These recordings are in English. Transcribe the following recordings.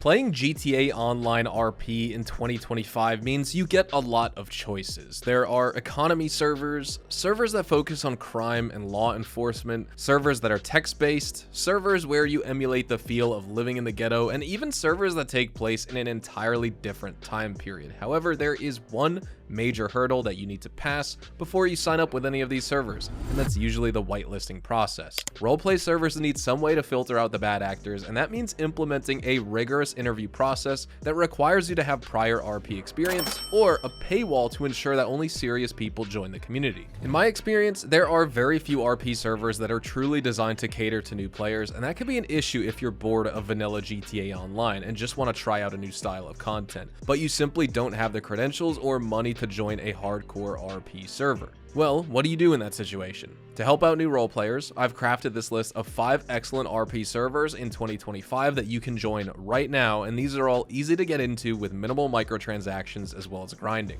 Playing GTA Online RP in 2025 means you get a lot of choices. There are economy servers, servers that focus on crime and law enforcement, servers that are text-based, servers where you emulate the feel of living in the ghetto, and even servers that take place in an entirely different time period. However, there is one major hurdle that you need to pass before you sign up with any of these servers, and that's usually the whitelisting process. Roleplay servers need some way to filter out the bad actors, and that means implementing a rigorous interview process that requires you to have prior RP experience or a paywall to ensure that only serious people join the community. In my experience, there are very few RP servers that are truly designed to cater to new players, and that can be an issue if you're bored of vanilla GTA Online and just want to try out a new style of content, but you simply don't have the credentials or money to join a hardcore RP server. Well, what do you do in that situation? To help out new role players, I've crafted this list of 5 excellent RP servers in 2025 that you can join right now, and these are all easy to get into with minimal microtransactions as well as grinding.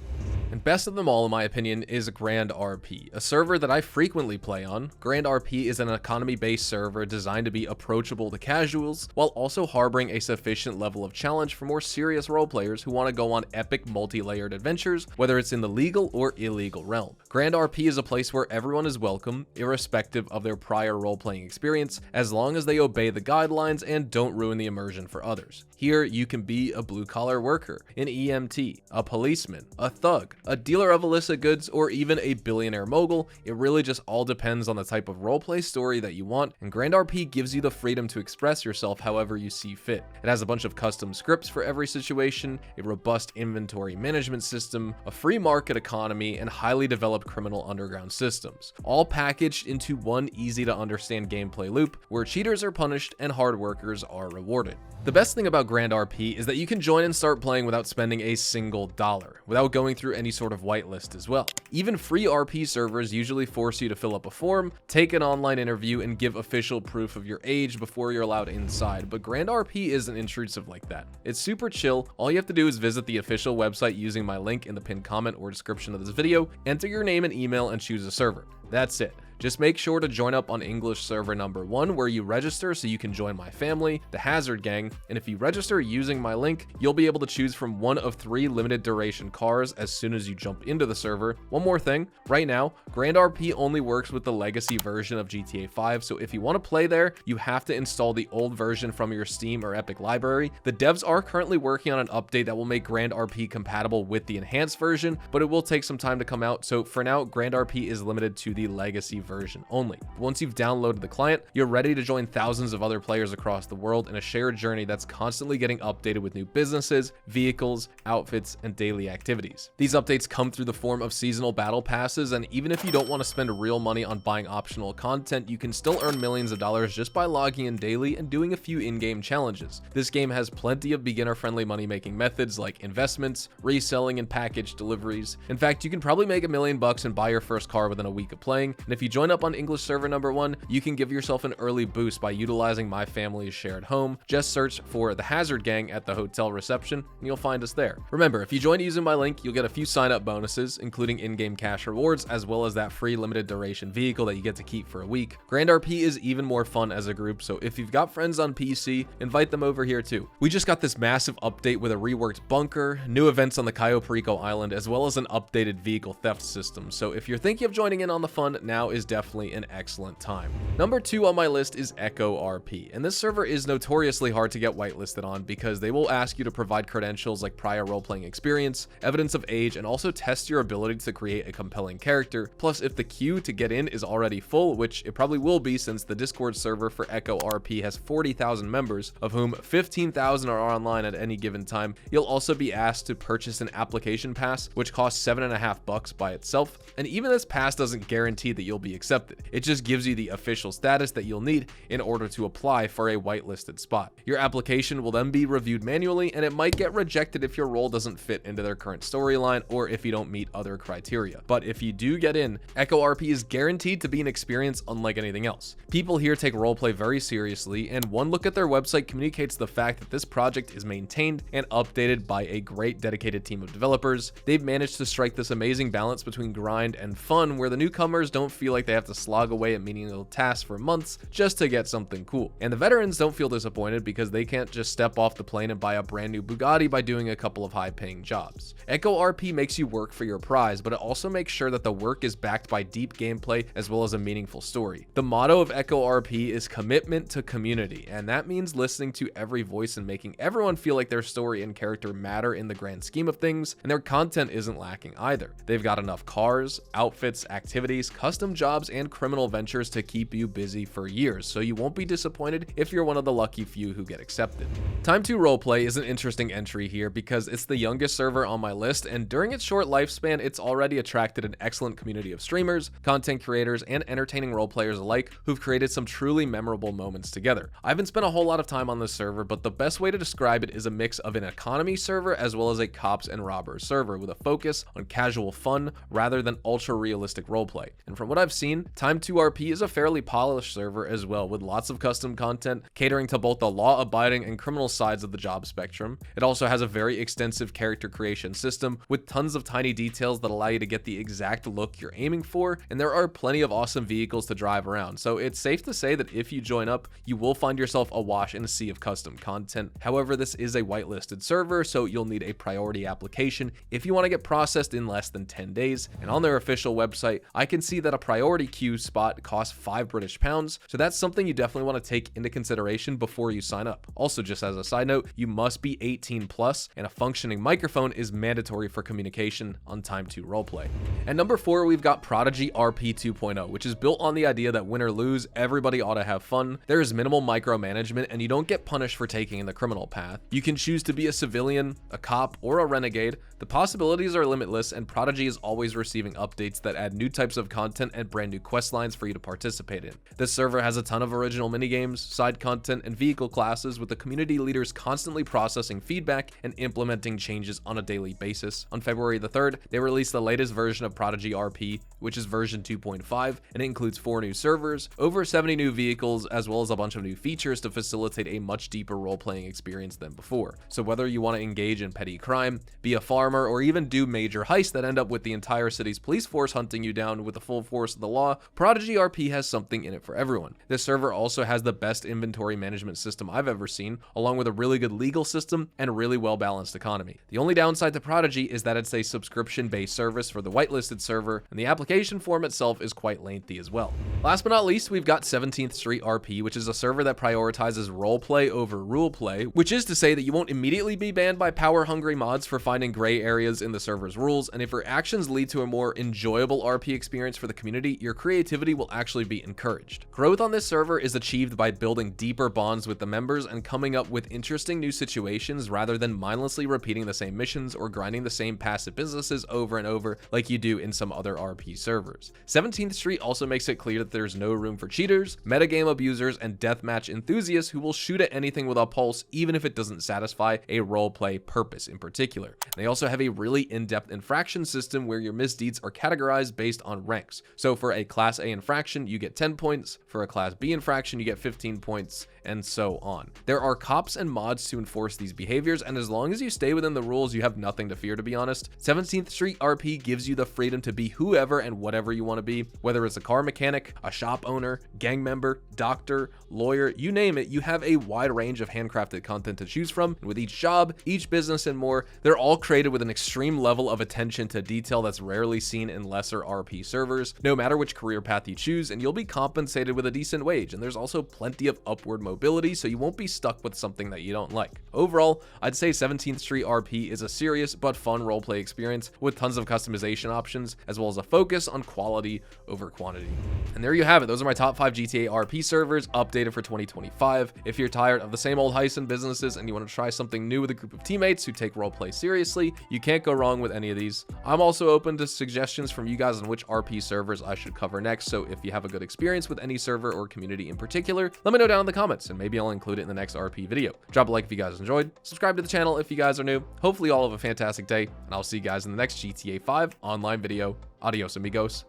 And best of them all, in my opinion, is grandrp, a server that I frequently play on. grandrp is an economy-based server designed to be approachable to casuals, while also harboring a sufficient level of challenge for more serious role players who want to go on epic multi-layered adventures, whether it's in the legal or illegal realm. grandrp is a place where everyone is welcome, irrespective of their prior role-playing experience, as long as they obey the guidelines and don't ruin the immersion for others. Here, you can be a blue-collar worker, an EMT, a policeman, a thug, a dealer of illicit goods, or even a billionaire mogul. It really just all depends on the type of roleplay story that you want, and grandrp gives you the freedom to express yourself however you see fit. It has a bunch of custom scripts for every situation, a robust inventory management system, a free market economy, and highly developed criminal underground systems, all packaged into one easy to understand gameplay loop where cheaters are punished and hard workers are rewarded. The best thing about grandrp is that you can join and start playing without spending a single dollar, without going through any sort of whitelist as well. Even free RP servers usually force you to fill up a form, take an online interview, and give official proof of your age before you're allowed inside, but grandrp isn't intrusive like that. It's super chill. All you have to do is visit the official website using my link in the pinned comment or description of this video, enter your name and email, and choose a server. That's it. Just make sure to join up on English server number 1 where you register so you can join my family, the Hazard Gang, and if you register using my link, you'll be able to choose from one of 3 limited duration cars as soon as you jump into the server. One more thing, right now, grandrp only works with the legacy version of GTA 5, so if you want to play there, you have to install the old version from your Steam or Epic library. The devs are currently working on an update that will make grandrp compatible with the enhanced version, but it will take some time to come out, so for now, grandrp is limited to the legacy version only. Once you've downloaded the client, you're ready to join thousands of other players across the world in a shared journey that's constantly getting updated with new businesses, vehicles, outfits, and daily activities. These updates come through the form of seasonal battle passes, and even if you don't want to spend real money on buying optional content, you can still earn millions of dollars just by logging in daily and doing a few in-game challenges. This game has plenty of beginner-friendly money-making methods like investments, reselling, and package deliveries. In fact, you can probably make $1 million and buy your first car within a week of playing, and if you join up on English server number 1, you can give yourself an early boost by utilizing my family's shared home. Just search for the Hazard Gang at the hotel reception and you'll find us there. Remember, if you join using my link, you'll get a few sign-up bonuses, including in-game cash rewards, as well as that free limited duration vehicle that you get to keep for a week. grandrp is even more fun as a group, so if you've got friends on PC, invite them over here too. We just got this massive update with a reworked bunker, new events on the Cayo Perico Island, as well as an updated vehicle theft system, so if you're thinking of joining in on the fun, now is definitely an excellent time. Number 2 on my list is Echo RP, and this server is notoriously hard to get whitelisted on because they will ask you to provide credentials like prior role-playing experience, evidence of age, and also test your ability to create a compelling character. Plus, if the queue to get in is already full, which it probably will be since the Discord server for Echo RP has 40,000 members, of whom 15,000 are online at any given time, you'll also be asked to purchase an application pass, which costs $7.50 by itself, and even this pass doesn't guarantee that you'll be accepted. It just gives you the official status that you'll need in order to apply for a whitelisted spot. Your application will then be reviewed manually, and it might get rejected if your role doesn't fit into their current storyline or if you don't meet other criteria. But if you do get in, Echo RP is guaranteed to be an experience unlike anything else. People here take roleplay very seriously, and one look at their website communicates the fact that this project is maintained and updated by a great dedicated team of developers. They've managed to strike this amazing balance between grind and fun where the newcomers don't feel like like they have to slog away at menial tasks for months just to get something cool. And the veterans don't feel disappointed because they can't just step off the plane and buy a brand new Bugatti by doing a couple of high-paying jobs. Echo RP makes you work for your prize, but it also makes sure that the work is backed by deep gameplay as well as a meaningful story. The motto of Echo RP is commitment to community, and that means listening to every voice and making everyone feel like their story and character matter in the grand scheme of things, and their content isn't lacking either. They've got enough cars, outfits, activities, custom jobs, and criminal ventures to keep you busy for years, so you won't be disappointed if you're one of the lucky few who get accepted. Time to Roleplay is an interesting entry here because it's the youngest server on my list, and during its short lifespan, it's already attracted an excellent community of streamers, content creators, and entertaining roleplayers alike who've created some truly memorable moments together. I haven't spent a whole lot of time on this server, but the best way to describe it is a mix of an economy server as well as a cops and robbers server with a focus on casual fun rather than ultra realistic roleplay. And from what I've seen, Time to RP is a fairly polished server as well, with lots of custom content catering to both the law-abiding and criminal sides of the job spectrum. It also has a very extensive character creation system with tons of tiny details that allow you to get the exact look you're aiming for, and there are plenty of awesome vehicles to drive around, so it's safe to say that if you join up, you will find yourself awash in a sea of custom content. However, this is a whitelisted server, so you'll need a priority application if you want to get processed in less than 10 days, and on their official website, I can see that a priority queue spot costs £5, so that's something you definitely want to take into consideration before you sign up. Also, just as a side note, you must be 18 plus, and a functioning microphone is mandatory for communication on Time to Roleplay. At number 4, we've got Prodigy RP 2.0, which is built on the idea that win or lose, everybody ought to have fun. There is minimal micromanagement, and you don't get punished for taking the criminal path. You can choose to be a civilian, a cop, or a renegade. The possibilities are limitless, and Prodigy is always receiving updates that add new types of content and brand new quest lines for you to participate in. This server has a ton of original minigames, side content, and vehicle classes, with the community leaders constantly processing feedback and implementing changes on a daily basis. On February the 3rd, they released the latest version of Prodigy RP, which is version 2.5, and it includes 4 new servers, over 70 new vehicles, as well as a bunch of new features to facilitate a much deeper role-playing experience than before. So whether you want to engage in petty crime, be a farmer, or even do major heists that end up with the entire city's police force hunting you down with the full force of the law, Prodigy RP has something in it for everyone. This server also has the best inventory management system I've ever seen, along with a really good legal system and a really well-balanced economy. The only downside to Prodigy is that it's a subscription-based service for the whitelisted server, and the application form itself is quite lengthy as well. Last but not least, we've got 17th Street RP, which is a server that prioritizes roleplay over rule play, which is to say that you won't immediately be banned by power-hungry mods for finding gray areas in the server's rules, and if your actions lead to a more enjoyable RP experience for the community, your creativity will actually be encouraged. Growth on this server is achieved by building deeper bonds with the members and coming up with interesting new situations rather than mindlessly repeating the same missions or grinding the same passive businesses over and over like you do in some other RP servers. 17th Street also makes it clear that there's no room for cheaters, metagame abusers, and deathmatch enthusiasts who will shoot at anything with a pulse even if it doesn't satisfy a roleplay purpose in particular. They also have a really in-depth infraction system where your misdeeds are categorized based on ranks. So for a Class A infraction, you get 10 points, for a Class B infraction, you get 15 points, and so on. There are cops and mods to enforce these behaviors, and as long as you stay within the rules, you have nothing to fear, to be honest. 17th Street RP gives you the freedom to be whoever and whatever you want to be, whether it's a car mechanic, a shop owner, gang member, doctor, lawyer, you name it, you have a wide range of handcrafted content to choose from, and with each job, each business, and more, they're all created with an extreme level of attention to detail that's rarely seen in lesser RP servers, no matter which career path you choose, and you'll be compensated with a decent wage, and there's also plenty of upward mobility, so you won't be stuck with something that you don't like. Overall, I'd say 17th Street RP is a serious but fun roleplay experience with tons of customization options, as well as a focus on quality over quantity. And there you have it. Those are my top 5 GTA RP servers updated for 2025. If you're tired of the same old heists and businesses and you want to try something new with a group of teammates who take roleplay seriously, you can't go wrong with any of these. I'm also open to suggestions from you guys on which RP servers I should cover next, so if you have a good experience with any server or community in particular, let me know down in the comments and maybe I'll include it in the next RP video. Drop a like if you guys enjoyed, subscribe to the channel if you guys are new. Hopefully you all have a fantastic day, and I'll see you guys in the next GTA 5 online video. Adios amigos.